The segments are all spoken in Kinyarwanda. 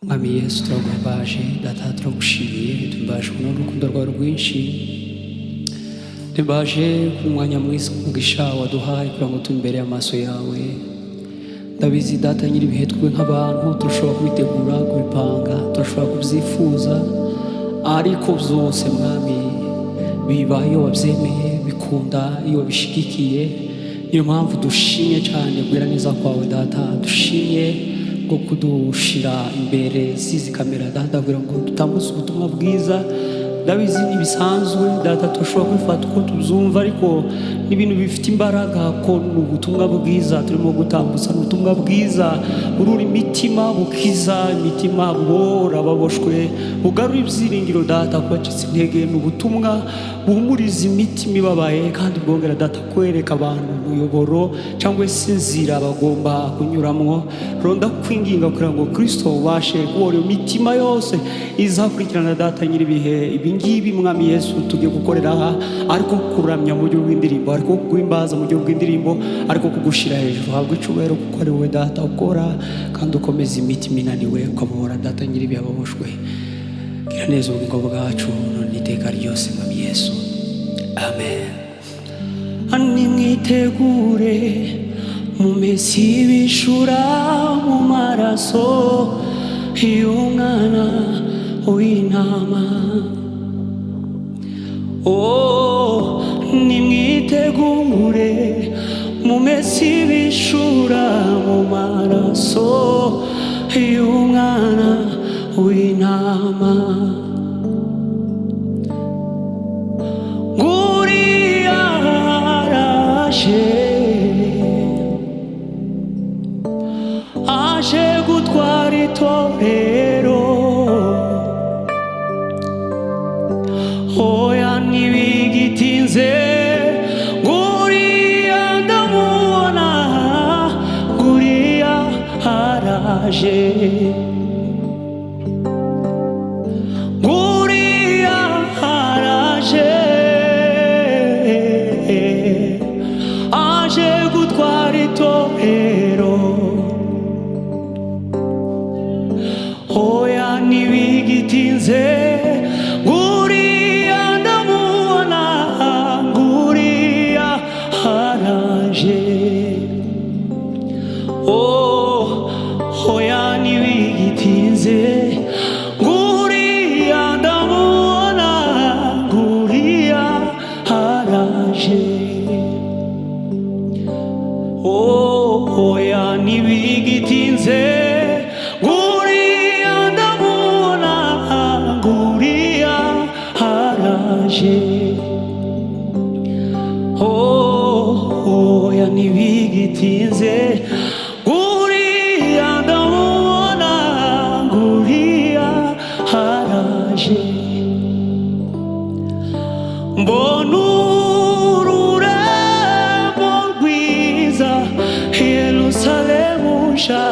Mwami Yesu turaguhimbaje, data turagushimiye, duhimbaje n'urukundo rwawe rwinshi, duhimbaje ku mwanya mwiza umugisha waduhaye kugira ngo tube imbere y'amaso yawe. Ndabizi data nyir'ibihe, twe nk'abantu turashobora kubitegura, kubipanga, turashobora kubyifuza, ariko byose mwami biba iyo wabyemeye, bikunda iyo wabishigikiye. Niyo mpamvu dushimye cyane kubera neza kwawe data, dushimye bwo kudushira imbere zizi kamera data kugira ngo dutambutse ubutumwa bwiza. Ndabizi ntibisanzwe data, turashobora kwifata uko tubyumva, ariko n'ibintu bifite imbaraga ko ni ubutumwa bwiza turimo gutambutsa. Ni ubutumwa bwiza burura imitima, bukiza imitima, bubora baboshwe, bugarura ibyiringiro data ku bacitse intege. Ni ubutumwa buhumuriza imitima ibabaye, kandi bwongera data kwereka abantu umuyoboro cyangwa se inzira bagomba kunyuramo. Ronda kwinginga kugira ngo Kristo ubashe kubora imitima yose izakurikirana data nyir'ibihe. Ibingibi mwami Yesu tugiye gukorera aha, ariko kuramya mu buryo bw'indirimbo, ariko kuguhimbaza mu buryo bw'indirimbo, ariko kugushira hejuru. Habwa icyubahiro kuko ari wowe data ukora kandi ukomeza imitima inaniwe, ukabora data nyir'ibihe ababoshwe. Gira neza ubugingo bwacu none iteka ryose mwami Yesu, amen. Nimwitegure mumese ibishura mu maraso y'umwana w'intama. Nimwitegure mumese ibishura mu maraso y'umwana w'intama. Nguriya araje, aje gutwara itorero. Oya ntibigitinze, nguriya ndamubona, nguriya araje. Nguriya araje, aje gutwara itorero. Oya ntibigitinze, nguriya ndamubona, nguriya araje. Oya ntibigitinze, nguriya ndamubona, nguriya araje. Oya ntibigitinze, nguriya ndamubona, nguriya araje. Oya ntibigitinze, nguriya ndamubona, nguriya araje. Mbona ururembo rwiza, Yerusalemu nshya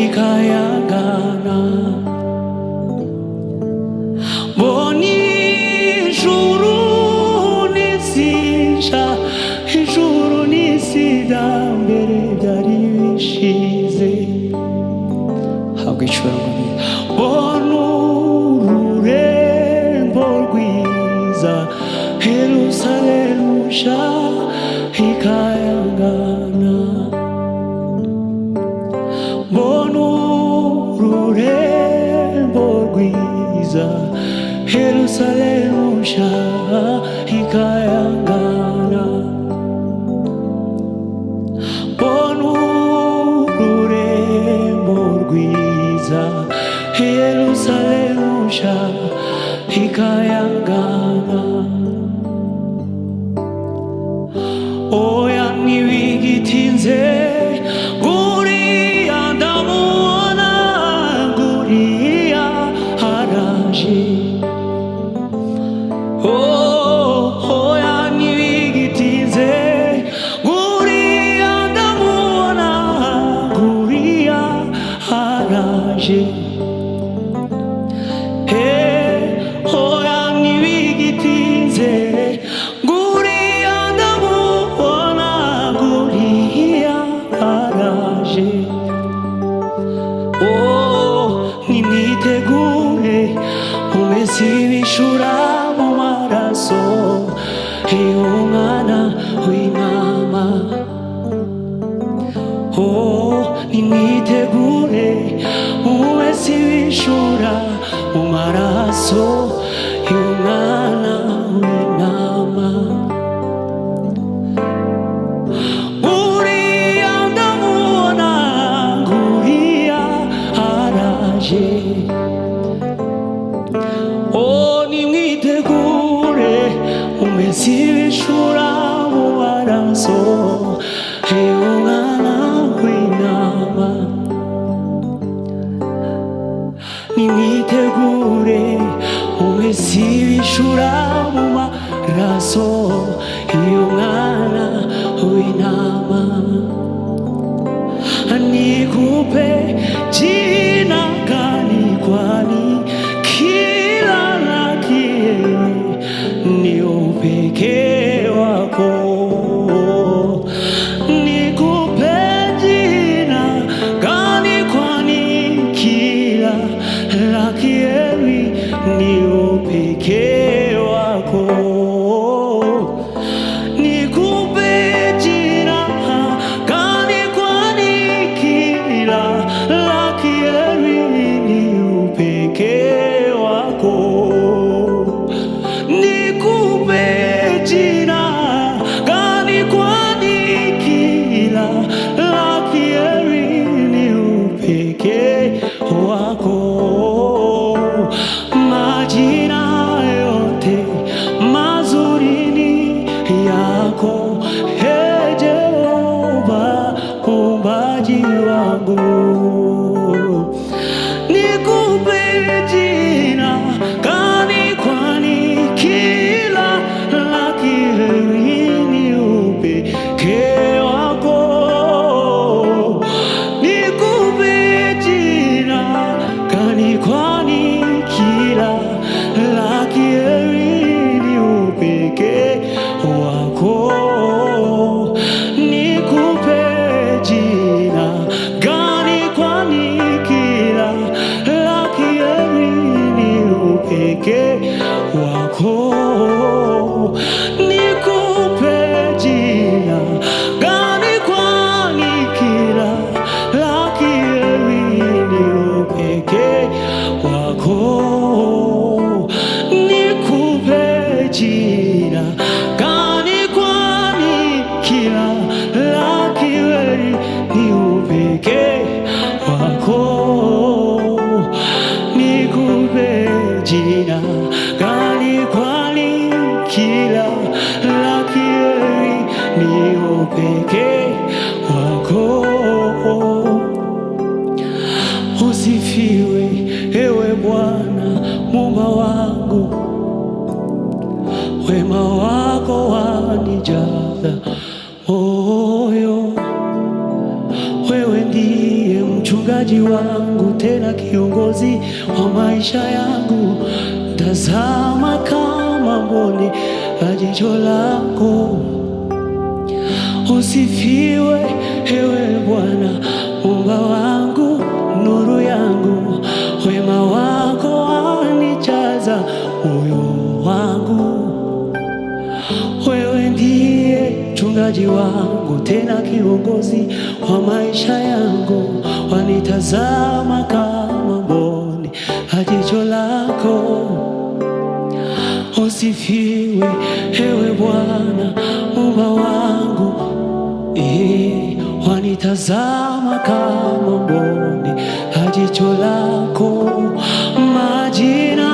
ikayangana. Mbona ijuru n'isi nshya, ijuru n'isi bya mbere byari bishize. Habwa icyubahiro. Mbona ururembo rwiza, Yerusalemu nshya ikayangana. Mbona ururembo rwiza, Yerusalemu nshya ikayangana. Mbona ururembo rwiza, Yerusalemu nshya ikayangana. Oya ntibigitinze, nguriya ndamubona, nguriya araje. Oya ntibigitinze, nguriya ndamubona, nguriya araje. Oya ntibigitinze, nguriya ndamubona, nguriya araje. umwana w'intama. Nimwitegure umwese wishura mu maraso y'umwana w'intama. Uriya ndamubona nguriya araje. Nimwitegure umwese wishura mu maraso y'umwana w'intama. Nimwitegure umwese wishura mu maraso y'umwana w'intama. Nikupe jina gani, kwani kila lakie ni upekee wako. Nikupe jina gani, kwani kila lakie ni upekee wako. Nikupe jina gani, kwani kila lakie ni upekee wako. Nikupe jina gani, kwani kila lakie ni upekee wako. Majina yote mazuri ni yako, Ee Jehova muumbaji wangu. Nikupe jina gani, kwani kila lakie ni upekee wako. Nikupe jina gani, kwani kila lakie ni upekee wako. Nikupe jina gani, kwani kila lakie ni upekee wako. Nikupe jina gani, kwani kila lakie ni upekee wako. Nikupe jina gani, kwani kila lakie ni upekee wako. Nikupe jina gani, kwani kila lakie ni upekee wako. Usifiwe ewe Bwana Muumba wangu, wema wako wanijaza moyo. Wewe ndiye mchungaji wangu, tena kiongozi wa maisha yangu. Tazama kama mboni la jicho lako. Usifiwe ewe Bwana Muumba wangu, nuru yangu. Wema wako wanijaza moyo wangu. Wewe ndiye mchungaji wangu, tena kiongozi wa maisha yangu. Wanitazama kama mboni la jicho lako. Usifiwe ewe Bwana Muumba wangu, wanitazama kama mboni la jicho lako. Majina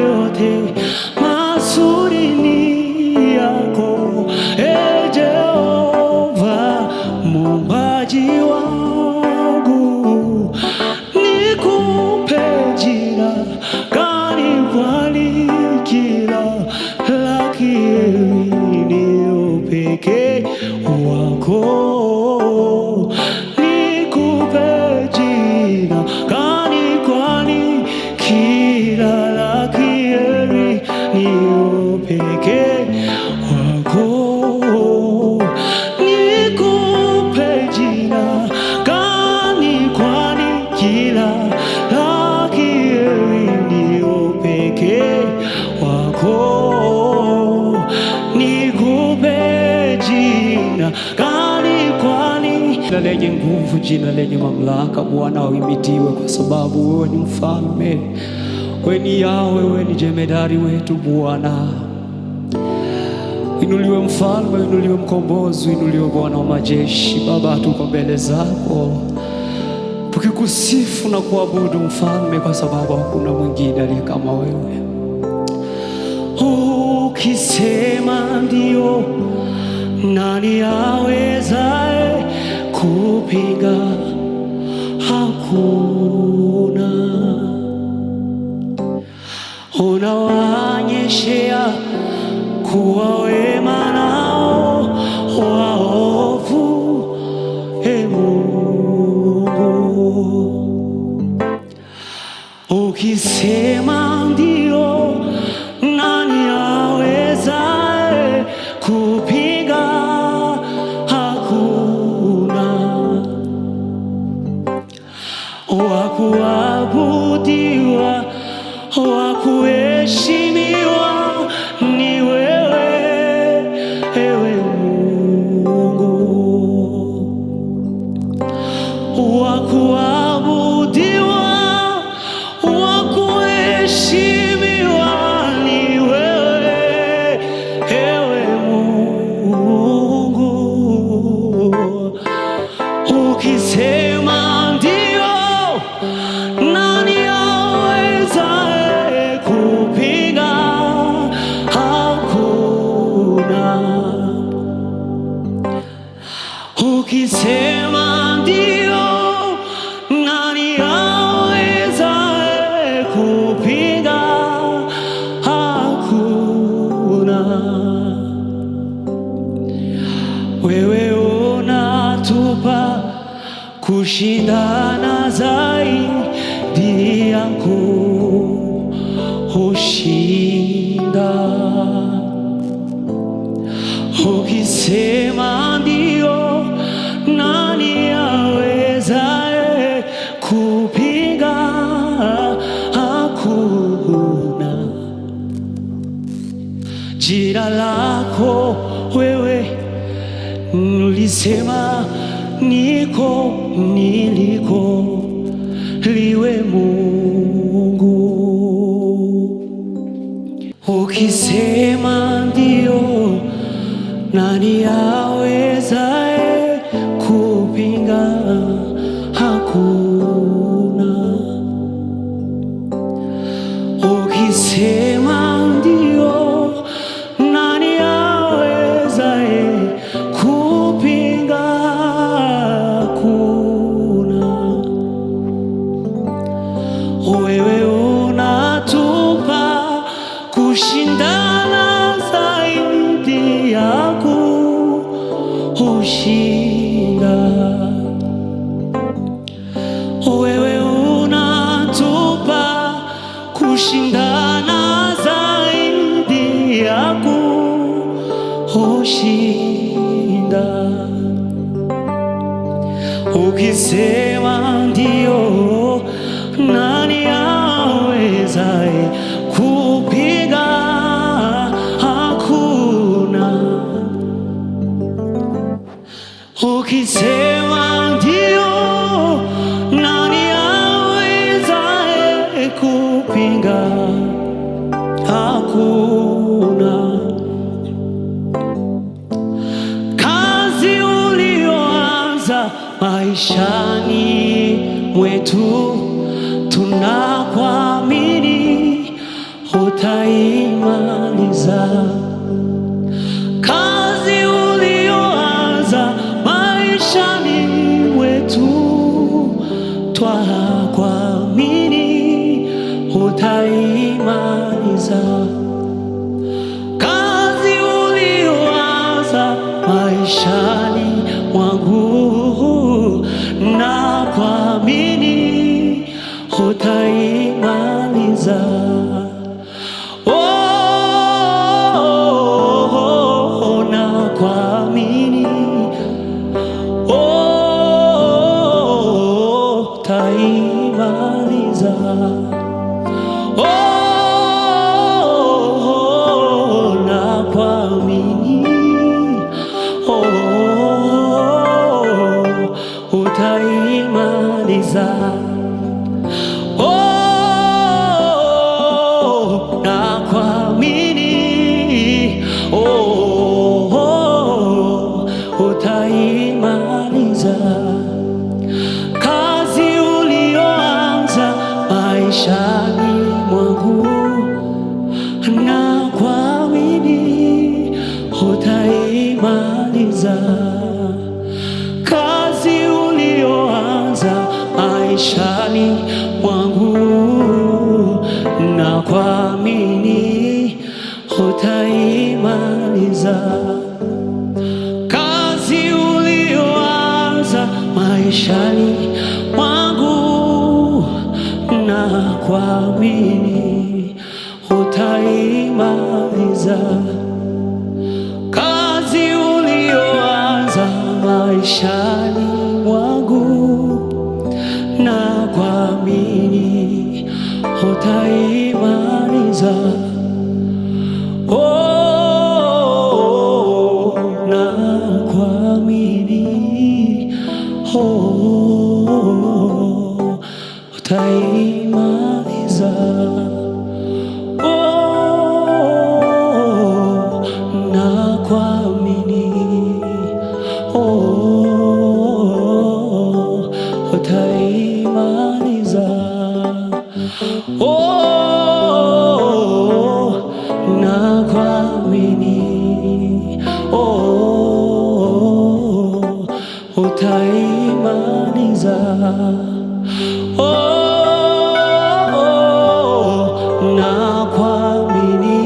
yote mazuri ni yako, Ee Jehova muumbaji wangu. Nikupe jina gani, kwani kila lakie ni upekee wako. Nikupe jina gani, kwani lenye nguvu, jina lenye mamlaka. Bwana uhimidiwe, kwa sababu wewe ni mfalme, wewe ni Yahweh, wewe ni jemedari wetu. Bwana inuliwe, mfalme inuliwe, mkombozi inuliwe, Bwana wa majeshi. Baba, tuko mbele zako tukikusifu na kuabudu mfalme, kwa sababu hakuna mwingine aliye kama wewe. Ukisema ndio, nani awezaye kupinga? Hakuna. Unawanyeshea kuwa wema nao waovu, e Mungu. Ukisema ndio, nani awezaye kupinga? Hakuna. Wakuabudiwa, wakuheshimiwa ni wewe, ewe Mungu. Wakuabudiwa, wakuheshimiwa ni wewe, ewe Mungu. Ukisema ndio, nani awezaye kupinga? Hakuna. Ukisema ndio, nani awezaye kupinga? Hakuna. Wewe unatupa kushindana zaidi ya kushinda. Ukisema ndio, nani awezaye kupinga? Hakuna. Jina lako wewe ulisema niko niliko, liwe Mungu. Ukisema ndio, nani awezaye kupinga? Hakuna. Ukisema ndio, nani awezaye kupinga? Hakuna. Wewe unatupa kushindana zaidi ya kushinda. Wewe unatupa kushindana zaidi ya kushinda. Ukisema ndio, nani awezaye kupinga? Hakuna. Ukisema ndio, nani awezaye kupinga? Hakuna. Kazi ulioanza maishani mwetu, tunakuamini utaimaliza. Kazi ulioanza maishani mwetu, twakuamini utaimaliza. Kazi ulioanza maishani mwangu, na kuamini utaimaliza. Na kuamini utaimaliza. Na kuamini umeniza. Oh, nakuamini. Oh, utaimaliza kazi ulioanza maishani mwangu. Nakuamini utaimaliza kazi ulioanza maishani mwangu. Nakuamini utaimaliza kazi ulioanza maishani mwangu. Nakuamini utaimaliza kazi ulioanza maishani mwangu. Nakuamini utaimaliza. Oh, nakuamini. Oh, utaimaliza. Oh, nakuamini. Oh, utaimaliza. Oh, nakuamini. Oh, utaimaliza. Oh, nakuamini.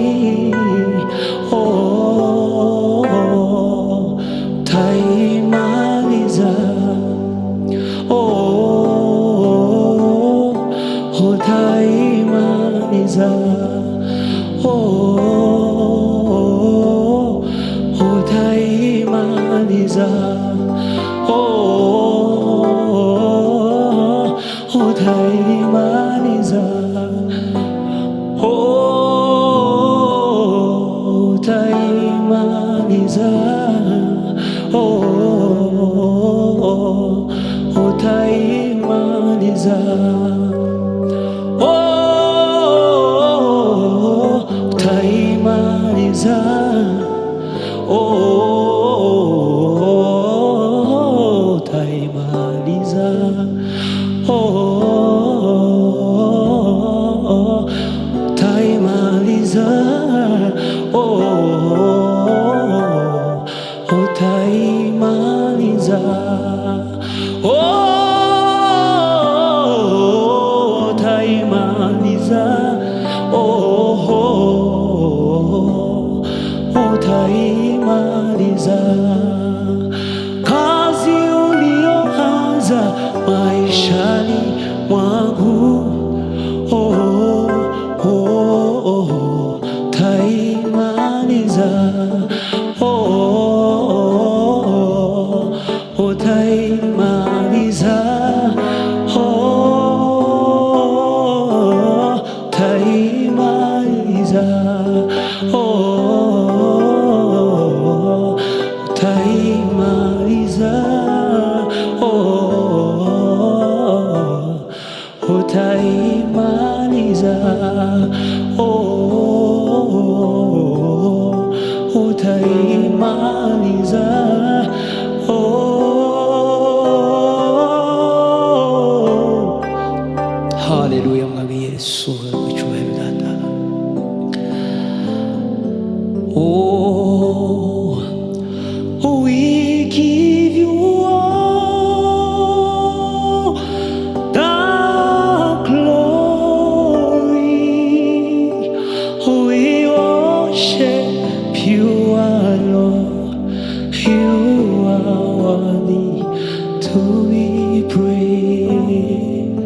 Oh, utaimaliza. Oh, utaimaliza. Oh, utaimaliza. Oh, utaimaliza. Oh, utaimaliza. Oh, utaimaliza. Oh, utaimaliza. Oh, utaimaliza. Oh, utaimaliza. Oh, utaimaliza. Oh, utaimaliza. Oh, utaimaliza kazi ulioanza maishani mwangu. Oh, utaimaliza. Oh, utaimaliza. Oh, utaimaliza. Oh, utaimaliza. Oh, utaimaliza. Oh, utaimaliza. Oh, haleluya mwami Yesu icyubahiro data. Oh, we give you all the glory. We worship you, our Lord. You are worthy to be praised.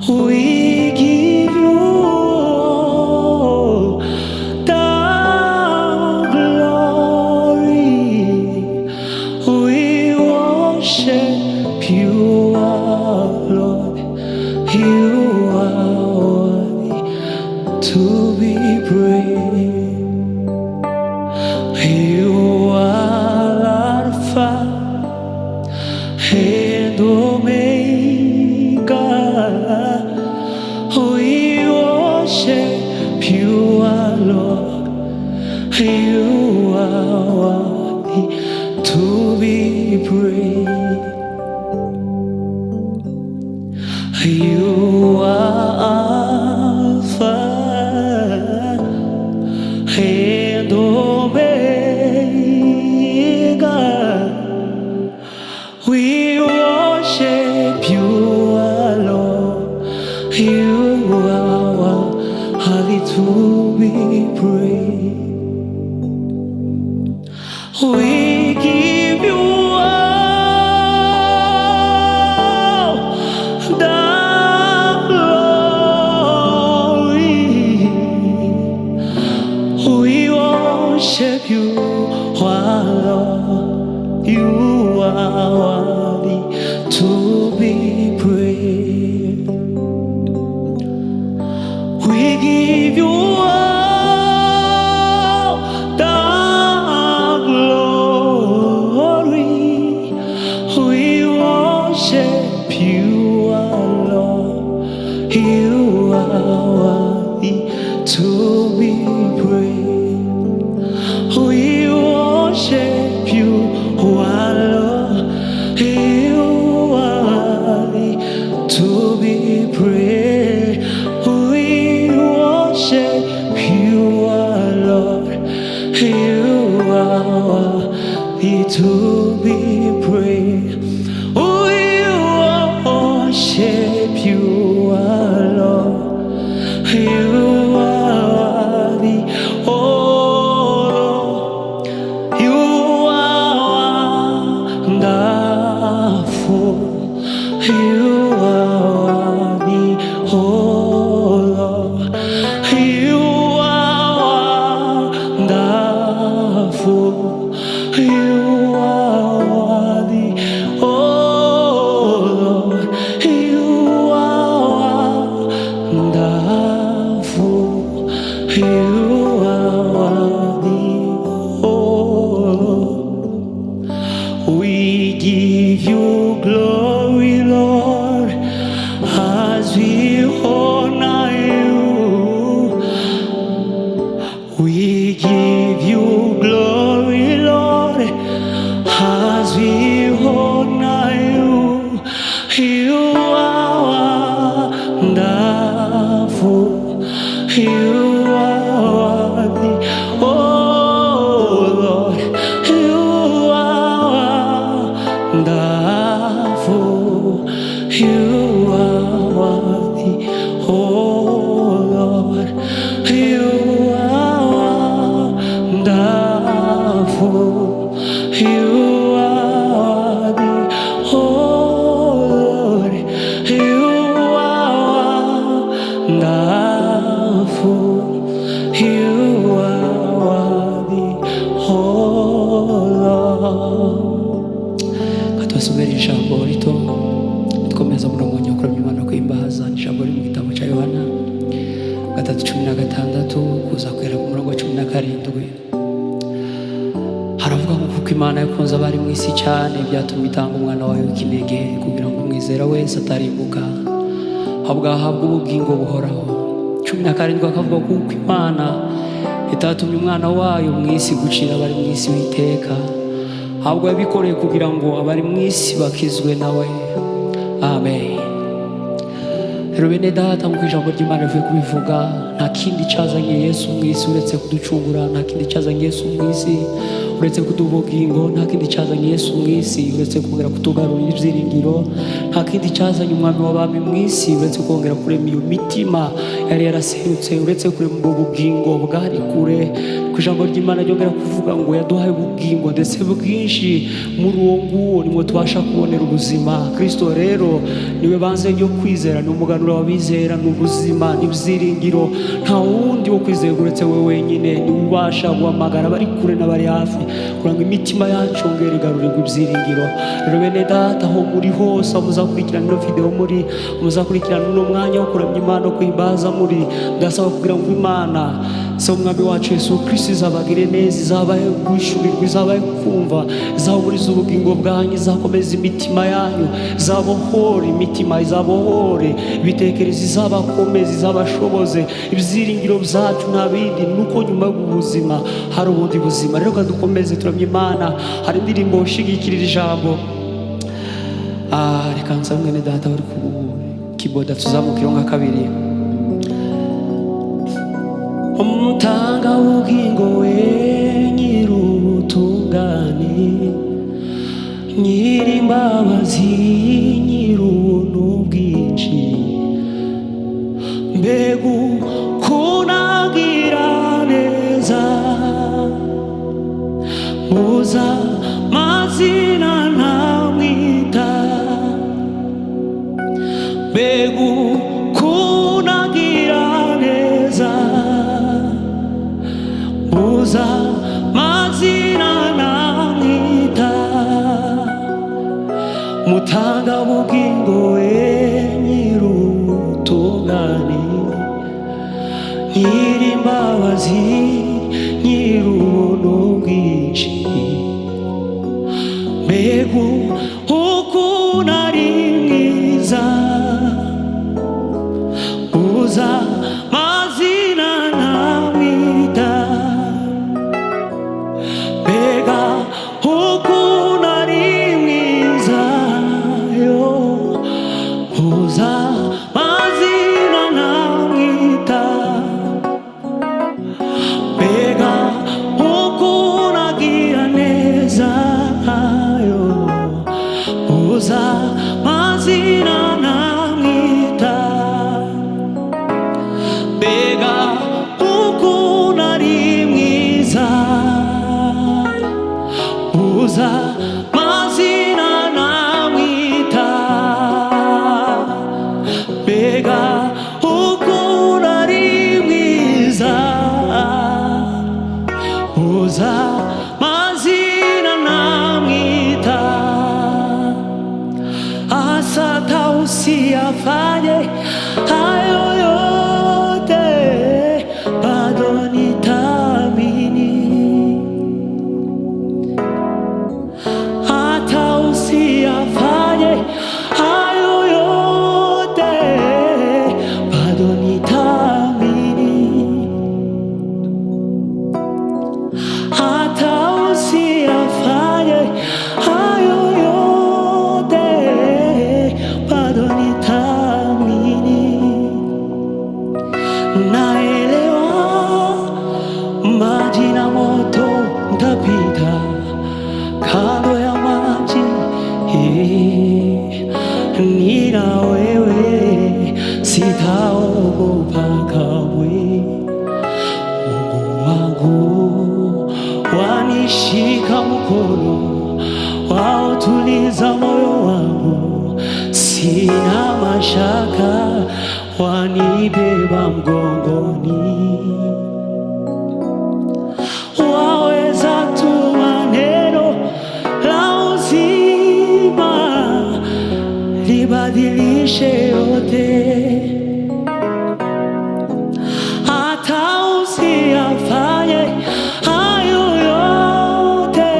We give you all the glory. We worship you, our Lord. You are worthy to be praised. You are Alpha and Omega. You are Alpha and Omega. We worship you, our Lord. You are worthy to be praised. We give you all the glory. We worship you, our Lord. You are worthy to be praised. We give you all the glory. We worship you, our Lord. You are worthy to be praised. We worship you, our Lord. You are worthy to be praised. We worship you, our Lord. You are worthy to be praised. We worship you, our Lord. You are worthy, oh Lord. You are wonderful. You are worthy, oh Lord. You are wonderful. You are worthy, oh Lord. You are wonderful. You are worthy, oh Lord. We give you glory, Lord, as we honor you. We give you glory, Lord, as we honor you. You are wonderful. You are worthy, oh Lord. You are wonderful. You are worthy, oh Lord. You are wonderful. You are worthy, oh Lord. You are wonderful. You are worthy, oh Lord. Katusomera ijambo rito dukomeza umurongo nyakuri Imana kwimbaza. Ijambo riri mu gitabo cya Yohana 3:16 kuza kwera ku murongo wa 17. Haravuga ngo kuko Imana yakunze abari mu isi cyane byatumye itanga umwana wayo w'ikinege kugira ngo umwizera wese atarimbuka ahubwo ahabwe ubugingo buhoraho. 17 akavuga kuko Imana itatumye umwana wayo mu isi gucira abari mu isi witeka ahubwo yabikoreye kugira ngo abari mu isi bakizwe nawe. Amen. Rero bene data, mu ijambo ry'Imana rivuye kubivuga, nta kindi cyazanye Yesu mu isi uretse kuducungura. Nta kindi cyazanye Yesu mu isi uretse kuduha ubugingo. Nta kindi cyazanye Yesu mu isi uretse kongera kutugarurira ibyiringiro. Nta kindi cyazanye umwami w'abami mu isi uretse kongera kurema iyo mitima yari yaraserutse, uretse kurema ubwo bugingo bwari kure. Ku ijambo ry'Imana ryongera kuvuga ngo yaduhaye ubugingo ndetse bwinshi, muri uwo nguwo nimwe tubasha kubonera ubuzima. Kristo rero niwe banze ryo kwizera, ni umuganura w'abizera, ni ubuzima, ni ibyiringiro. Nta wundi wo kwizera uretse we wenyine, ni ubasha guhamagara abari kure n'abari hafi kugira ngo imitima yacu yongere igarurirwe ibyiringiro. Rero bene data, aho muri hose, aho muzakurikirana ino video muri, muzakurikirana uno mwanya wo kuramya Imana, kwimbaza muri, ndasaba kugira ngo Imana se umwami wacu Yesu Kristo izabagire neza, izabahe gushurirwa, izabahe kumva, izaburiza ubugingo bwanyu, izakomeza imitima yanyu, izabohore imitima, izabohore ibitekerezo, izabakomeza, izabashoboze. Ibyiringiro byacu nta bindi nuko nyuma y'ubuzima hari ubundi buzima. Rero kandi dukomeze turamye Imana. Hari indirimbo ushigikirira ijambo, reka nsabe mwene data bari ku kiboda tuzamukiro nka kabiri. Umutanga w'ubugingo we nyir'ubutungane, nyir'imbabazi, nyir'ubuntu bwinshi, mbega ukunagira neza, muza mazina ntamwita, mbega ukunagira neza, muza mazina ntamwita, mutanga ubugingo we nyir'ubutungane, nyir'imbabazi, nyir'ubuntu bwinshi, mbega ukuntu ari mwiza, muza mazina ntamwita, mbega ukuntu ari mwiza, yo muza mazina ntamwita, mbega ukuntu agira neza, yo muza mazina ntamwita, mbega ukuntu ari mwiza, muza mazina ntamwita, mbega ukuntu ari mwiza, muza mazina ntamwita, hata usiyafanye hayo yote, bado nitaamini, hata usiyafanye hayo yote, bado nitaamini, hata usiyafanye hayo yote, bado nitaamini. Naelewa maji na moto ntapita, kando ya maji nina wewe, sitaogopa kamwe. Mungu wangu wanishika mkono, wautuliza moyo wangu, sina mashaka, wanibeba mgongoni, waweza tu maneno la uzima libadilishe yote, hata usiyafanye hayo yote,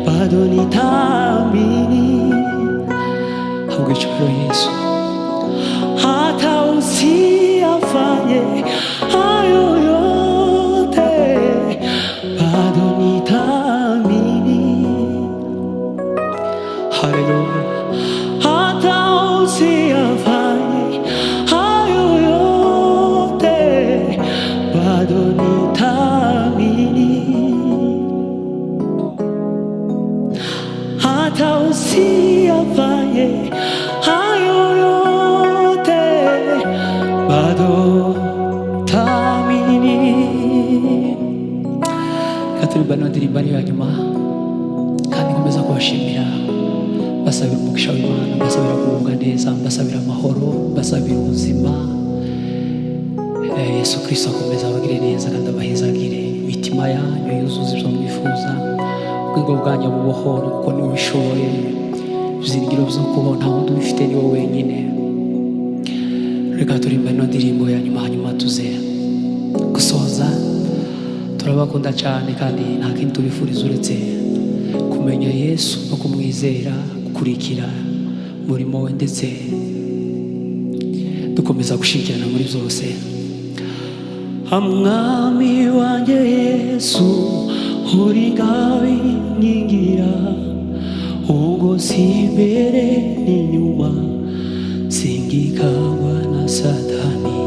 bado nitaamini. Habwa icyubahiro Yesu. Hata usiyafanye hayo yote, bado nitaamini. Haleluya. Hata usiyafanye hayo yote, bado nitaamini. Hata usiyafanye hayo yote, bado nitaamini. Katulibana ndirimba ya nyuma, kandi nkomeza kubashimira, basabira umugisha w'Imana, basabira kuvuga neza, basabira amahoro, basabira ubuzima. Yesu Kristo akomeza abagire neza kandi abahezagire, imitima yanyu yuzuza ibyo mwifuza, ubwingo bwanyu bubohora kuko niwe ubishoboye, ibyiringiro byo kubaho nta wundi ubifite ni wowe wenyine. Reka turirimba ino ndirimbo ya nyuma, hanyuma tuze gusoza. Turabakunda cyane kandi nta kindi tubifuriza uretse kumenya Yesu no kumwizera, gukurikira umurimo we, ndetse dukomeza gushikirana muri byose. Mwami wanjye Yesu, uri ngabe nyingira, ungo si imbere n'inyuma, singikangwa na Satani,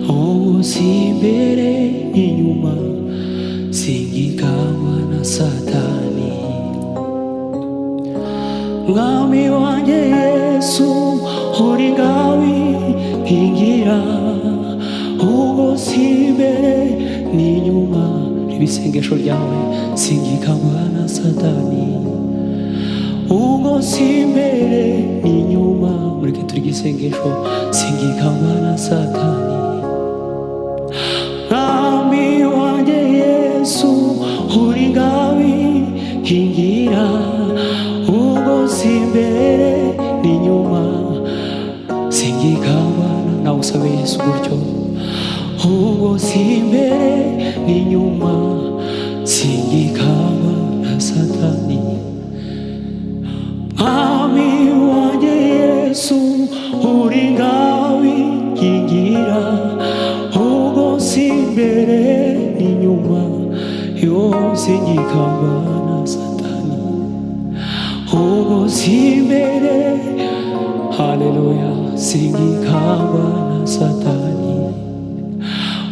ubu si imbere inyuma, singikangwa na Satani. Mwami wanjye Yesu, uri ngawi nkingira, ubu si imbere n'inyuma. Ibisengesho ryawe, singikangwa na Satani, ubu si imbere n'inyuma. Mureke turi igisengesho, singikangwa na Satani. Mwami wanjye Yesu, uri ngawi nkingira, ubu si imbere n'inyuma, singikangwa. Nawe usabe Yesu gutyo, ubu si imbere n'inyuma, singikangwa na Satani. Mwami wanjye Yesu, uri ngawi nkingira, ubu si imbere n'inyuma, yo singikangwa na Satani, ubu si imbere. Haleluya, singikangwa na Satani,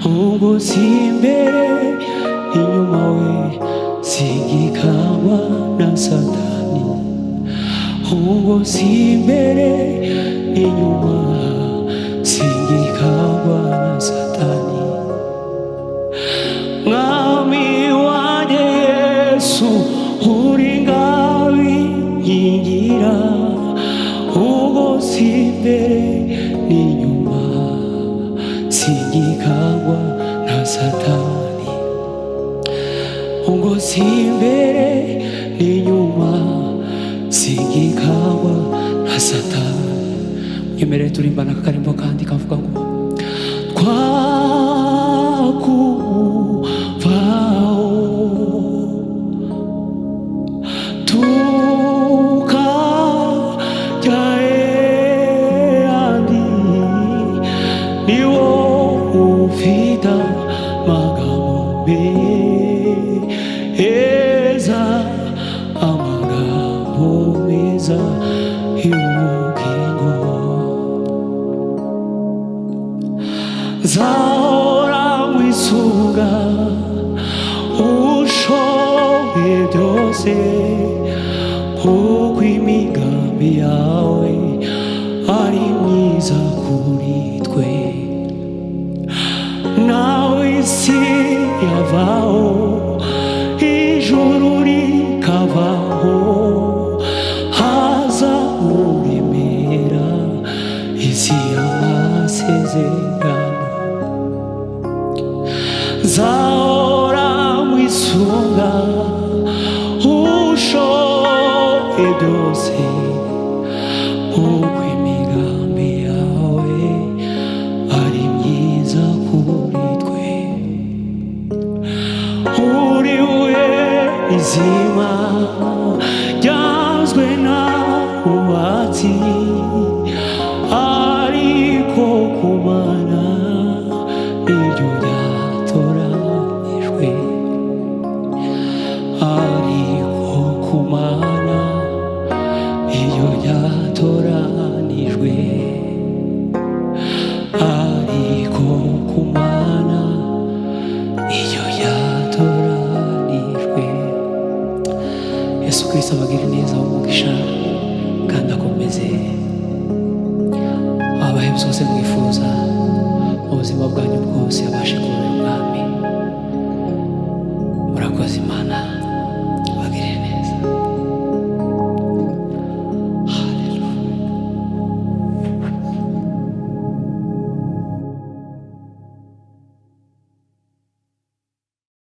ubu si imbere inyuma, we singikangwa na Satani, ubu si imbere inyuma, singikangwa na Satani. Mwami wanjye Yesu, uri ngawi nkingira, ubu si imbere n'inyuma, singikangwa na Satani, ubu si imbere n'inyuma, singikangwa na Satani. Mwemerere turimbana akaririmbo kandi kavuga ngo twakuvaho tukajya ahandi, ni wowe ufite amagambo meza, amagambo meza y'ubugingo. Nzahora nkwisunga, ushoboye byose, kuko imigambi yawe ari myiza kuri twe. Nawe isi yavaho, ijuru rikavaho, haza uremera isi y'amasezerano. Nzahora nkwisunga, ushoboye byose, kuko imigambi yawe ari myiza kuri twe. Uri we izima ryanzwe n'abubatsi, ariko ku Mana niryo ryatoranijwe, ariko ku Mana niryo ryatoranijwe, ariko ku Mana niryo ryatoranijwe. Yesu Kristo abagire neza, umugisha kandi akomeze abahe byose mwifuza mu buzima bwanyu bwose, abashe kubera umwami.